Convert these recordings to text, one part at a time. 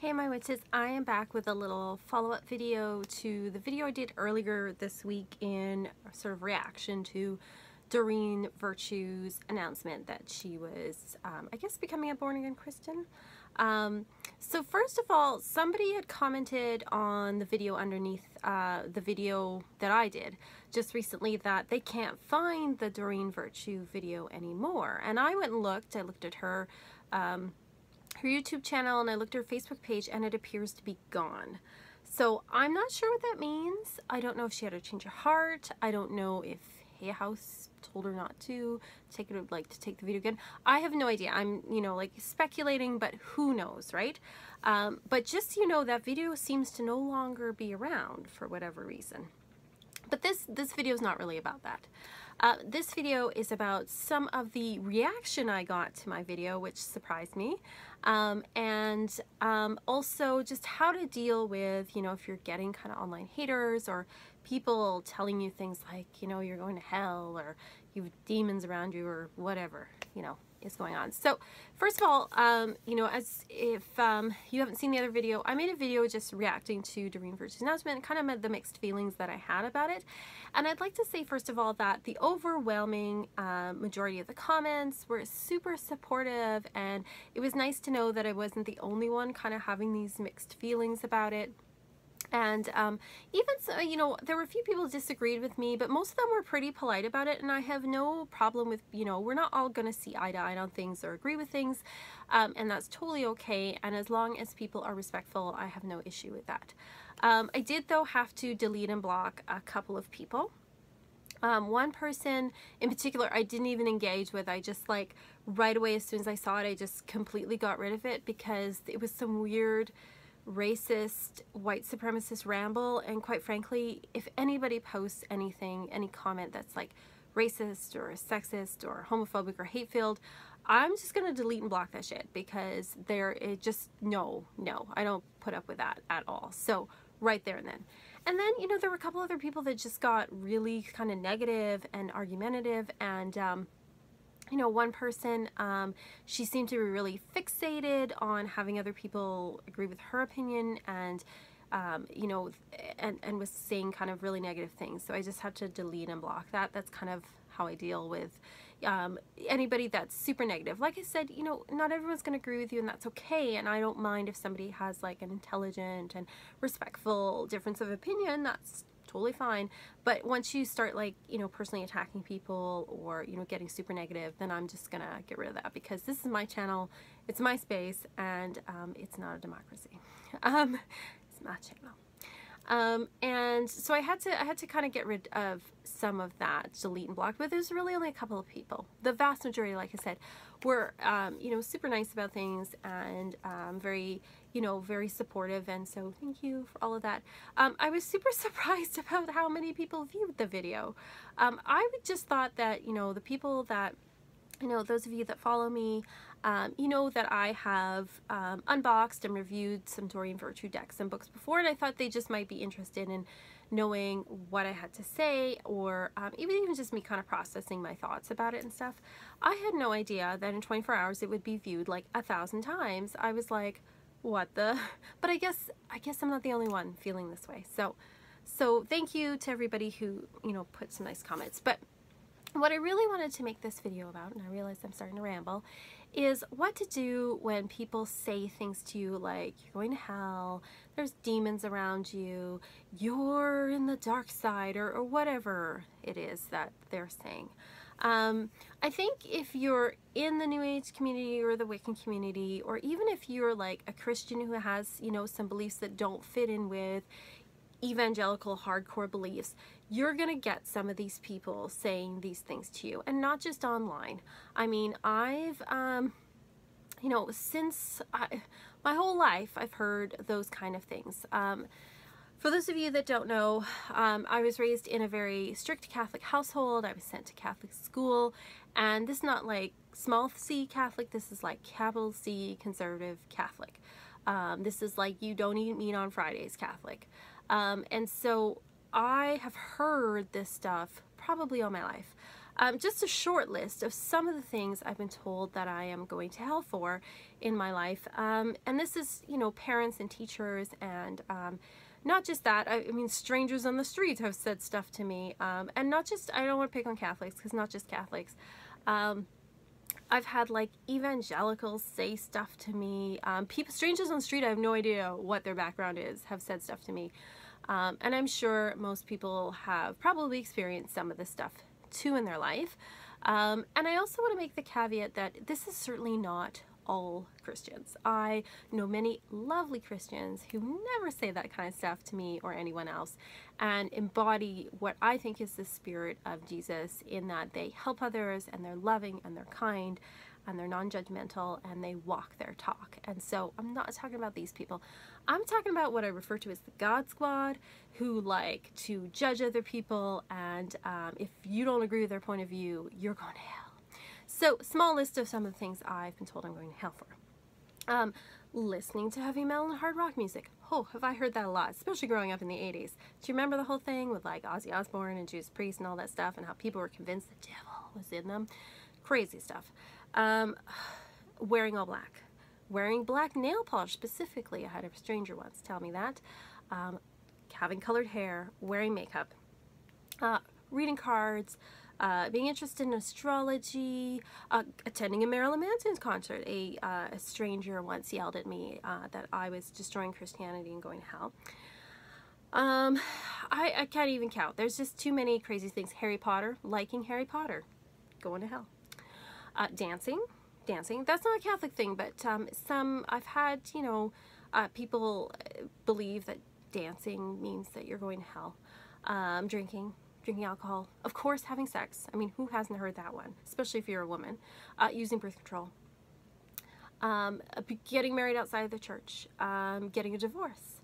Hey my witches, I am back with a little follow-up video to the video I did earlier this week in sort of reaction to Doreen Virtue's announcement that she was, I guess, becoming a born-again Christian. So first of all, somebody had commented on the video underneath the video that I did just recently that they can't find the Doreen Virtue video anymore. And I went and looked. I looked at her YouTube channel and I looked at her Facebook page and it appears to be gone. So I'm not sure what that means. I don't know if she had a change of heart. I don't know if Hay House told her not to take it, like to take the video again. I have no idea. I'm, like speculating, but who knows, right? But just so you know, that video seems to no longer be around for whatever reason. But this video is not really about that. This video is about some of the reaction I got to my video, which surprised me, and also just how to deal with, if you're getting kind of online haters or people telling you things like, you're going to hell or you have demons around you or whatever, is going on. So first of all, as if you haven't seen the other video, I made a video just reacting to Doreen Virtue's announcement and kind of the mixed feelings that I had about it. And I'd like to say first of all that the overwhelming majority of the comments were super supportive, and it was nice to know that I wasn't the only one kind of having these mixed feelings about it. And even so, there were a few people who disagreed with me, but most of them were pretty polite about it, and I have no problem with, we're not all going to see eye to eye on things or agree with things, and that's totally okay, and as long as people are respectful, I have no issue with that. I did, though, have to delete and block a couple of people. One person in particular I didn't even engage with. I just, like, right away as soon as I saw it, I just completely got rid of it because it was some weird racist white supremacist ramble, and quite frankly, if anybody posts anything, any comment that's like racist or sexist or homophobic or hate-filled, I'm just gonna delete and block that shit because no, I don't put up with that at all. So right there and then. And then, there were a couple other people that just got really kind of negative and argumentative, and one person, she seemed to be really fixated on having other people agree with her opinion, and and was saying kind of really negative things. So I just had to delete and block that. That's kind of how I deal with anybody that's super negative. Like I said, not everyone's going to agree with you, and that's okay. And I don't mind if somebody has like an intelligent and respectful difference of opinion. That's totally fine. But once you start, like, personally attacking people or, getting super negative, then I'm just gonna get rid of that, because this is my channel, it's my space, and it's not a democracy. It's my channel. And so I had to kind of get rid of some of that, delete and block, but there's really only a couple of people. The vast majority, like I said, were, super nice about things, and very, very supportive, and so thank you for all of that. I was super surprised about how many people viewed the video. I just thought that, the people that, those of you that follow me, that I have unboxed and reviewed some Doreen Virtue decks and books before, and I thought they just might be interested in knowing what I had to say, or even just me kind of processing my thoughts about it and stuff. I had no idea that in 24 hours it would be viewed like 1,000 times. I was like, what the? But I guess I'm not the only one feeling this way. So thank you to everybody who, put some nice comments. But what I really wanted to make this video about, and I realize I'm starting to ramble, is what to do when people say things to you like, you're going to hell, there's demons around you, you're in the dark side, or whatever it is that they're saying. I think if you're in the New Age community or the Wiccan community, or even if you're like a Christian who has, some beliefs that don't fit in with evangelical hardcore beliefs, you're gonna get some of these people saying these things to you, and not just online. I mean, I've since my whole life I've heard those kind of things. For those of you that don't know, I was raised in a very strict Catholic household. I was sent to Catholic school, and this is not like small c Catholic, this is like capital C conservative Catholic. This is like you don't eat meat on Fridays Catholic. And so I have heard this stuff probably all my life. just a short list of some of the things I've been told that I am going to hell for in my life. And this is, you know, parents and teachers, and not just that, I mean, strangers on the streets have said stuff to me. And not just, I don't want to pick on Catholics, because not just Catholics. I've had like evangelicals say stuff to me. People, strangers on the street, I have no idea what their background is, have said stuff to me. And I'm sure most people have probably experienced some of this stuff too in their life. And I also want to make the caveat that this is certainly not all Christians. I know many lovely Christians who never say that kind of stuff to me or anyone else, and embody what I think is the spirit of Jesus, in that they help others, and they're loving, and they're kind, and they're non-judgmental, and they walk their talk. And so I'm not talking about these people. I'm talking about what I refer to as the God Squad, who like to judge other people, and if you don't agree with their point of view, you're going to hell. So, small list of some of the things I've been told I'm going to hell for. Listening to heavy metal and hard rock music. Oh, have I heard that a lot, especially growing up in the 80s. Do you remember the whole thing with like Ozzy Osbourne and Judas Priest and all that stuff, and how people were convinced the devil was in them? Crazy stuff. Wearing all black. Wearing black nail polish specifically. I had a stranger once tell me that. Having colored hair. Wearing makeup. Reading cards. Being interested in astrology, attending a Marilyn Manson concert. A stranger once yelled at me that I was destroying Christianity and going to hell. I can't even count. There's just too many crazy things. Harry Potter, liking Harry Potter, going to hell. Dancing. That's not a Catholic thing, but I've had, you know, people believe that dancing means that you're going to hell. Drinking alcohol, of course, having sex. I mean, who hasn't heard that one? Especially if you're a woman. Using birth control. Getting married outside of the church. Getting a divorce.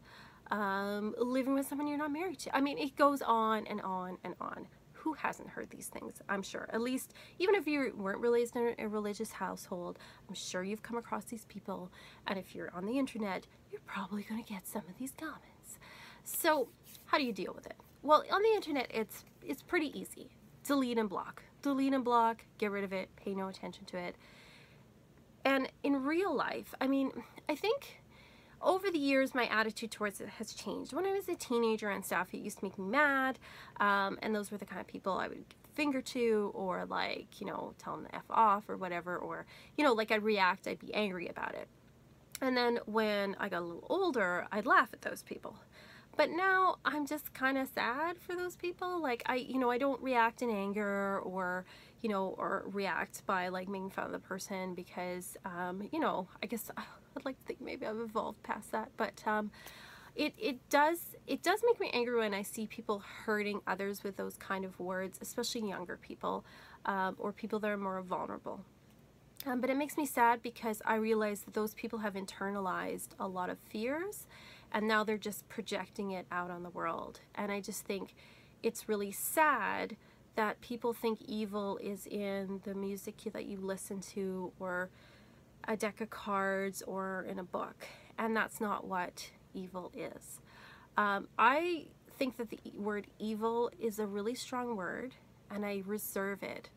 Living with someone you're not married to. I mean, it goes on and on and on. Who hasn't heard these things? I'm sure. At least, even if you weren't raised in a religious household, I'm sure you've come across these people. And if you're on the internet, you're probably going to get some of these comments. So, how do you deal with it? Well, on the internet, it's pretty easy. Delete and block. Delete and block, get rid of it, pay no attention to it. And in real life, I mean, I think over the years, my attitude towards it has changed. When I was a teenager and stuff, it used to make me mad, and those were the kind of people I would give a finger to, or like, you know, tell them to F off or whatever, or, you know, like I'd react, I'd be angry about it. And then when I got a little older, I'd laugh at those people. But now I'm just kind of sad for those people. Like, I don't react in anger, or, you know, or react by like making fun of the person, because, you know, I guess I'd like to think maybe I've evolved past that. But it does make me angry when I see people hurting others with those kind of words, especially younger people, or people that are more vulnerable. But it makes me sad because I realize that those people have internalized a lot of fears, and now they're just projecting it out on the world. And I just think it's really sad that people think evil is in the music that you listen to, or a deck of cards, or in a book. And that's not what evil is. I think that the word evil is a really strong word, and I reserve it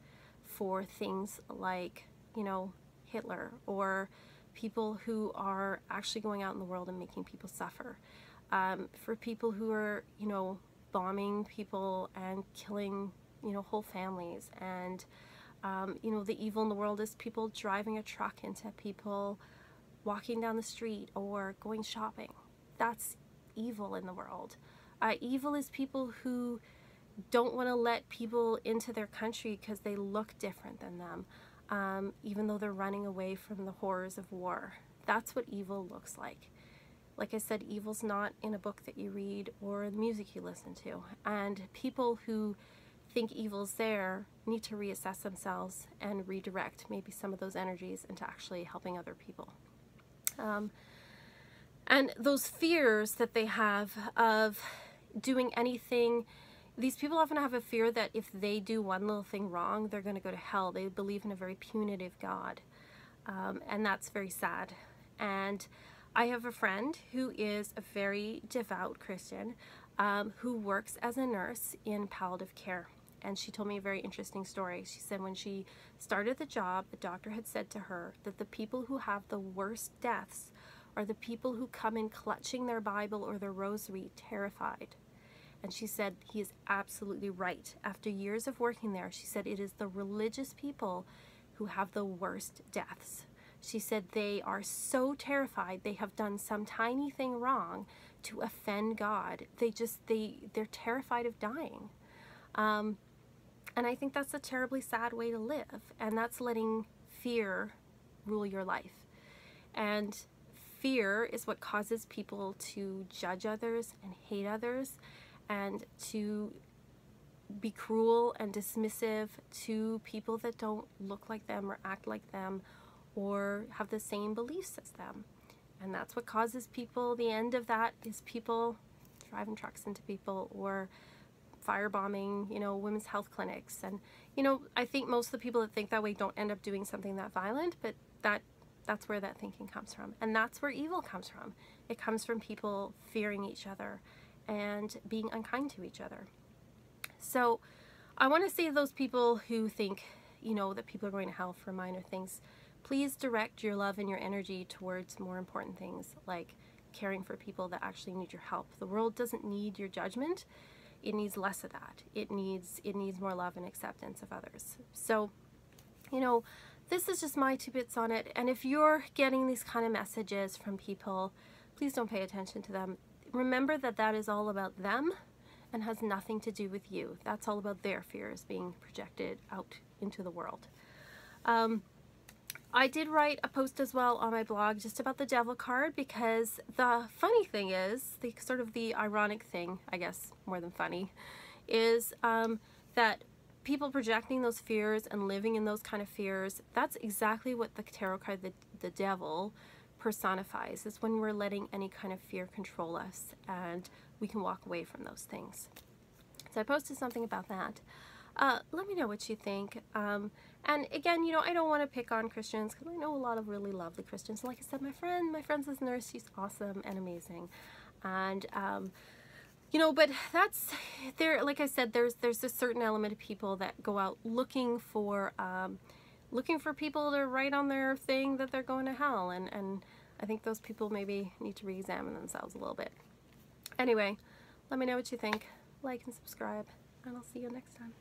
for things like, you know, Hitler, or people who are actually going out in the world and making people suffer. For people who are, you know, bombing people and killing, you know, whole families. And, you know, the evil in the world is people driving a truck into people, walking down the street, or going shopping. That's evil in the world. Evil is people who don't want to let people into their country because they look different than them. Even though they're running away from the horrors of war. That's what evil looks like. Like I said, evil's not in a book that you read or the music you listen to. And people who think evil's there need to reassess themselves and redirect maybe some of those energies into actually helping other people. And those fears that they have of doing anything, these people often have a fear that if they do one little thing wrong, they're going to go to hell. They believe in a very punitive God. And that's very sad. And I have a friend who is a very devout Christian, who works as a nurse in palliative care. and she told me a very interesting story. She said when she started the job, the doctor had said to her that the people who have the worst deaths are the people who come in clutching their Bible or their rosary, terrified. And she said he is absolutely right. After years of working there, she said it is the religious people who have the worst deaths. She said they are so terrified they have done some tiny thing wrong to offend God. They're terrified of dying. And I think that's a terribly sad way to live. And that's letting fear rule your life. And fear is what causes people to judge others and hate others, and to be cruel and dismissive to people that don't look like them or act like them or have the same beliefs as them. And that's what causes people, the end of that is people driving trucks into people or firebombing, you know, women's health clinics. And, you know, I think most of the people that think that way don't end up doing something that violent, but that's where that thinking comes from. And that's where evil comes from. It comes from people fearing each other and being unkind to each other. So I want to say to those people who think, you know, that people are going to hell for minor things, please direct your love and your energy towards more important things, like caring for people that actually need your help. The world doesn't need your judgment. It needs less of that. It needs more love and acceptance of others. So, you know, this is just my 2 bits on it. And if you're getting these kind of messages from people, please don't pay attention to them. Remember that that is all about them and has nothing to do with you. That's all about their fears being projected out into the world. I did write a post as well on my blog just about the devil card, because the funny thing is, the sort of the ironic thing, I guess more than funny, is that people projecting those fears and living in those kind of fears, that's exactly what the tarot card, the devil, personifies. Is when we're letting any kind of fear control us, and we can walk away from those things. So I posted something about that. Let me know what you think. And again, you know, I don't want to pick on Christians, because I know a lot of really lovely Christians. Like I said, my friend's a nurse. She's awesome and amazing. And you know, but that's there. Like I said, there's a certain element of people that go out looking for people to write on their thing that they're going to hell, and I think those people maybe need to re-examine themselves a little bit. Anyway, let me know what you think. Like and subscribe, and I'll see you next time.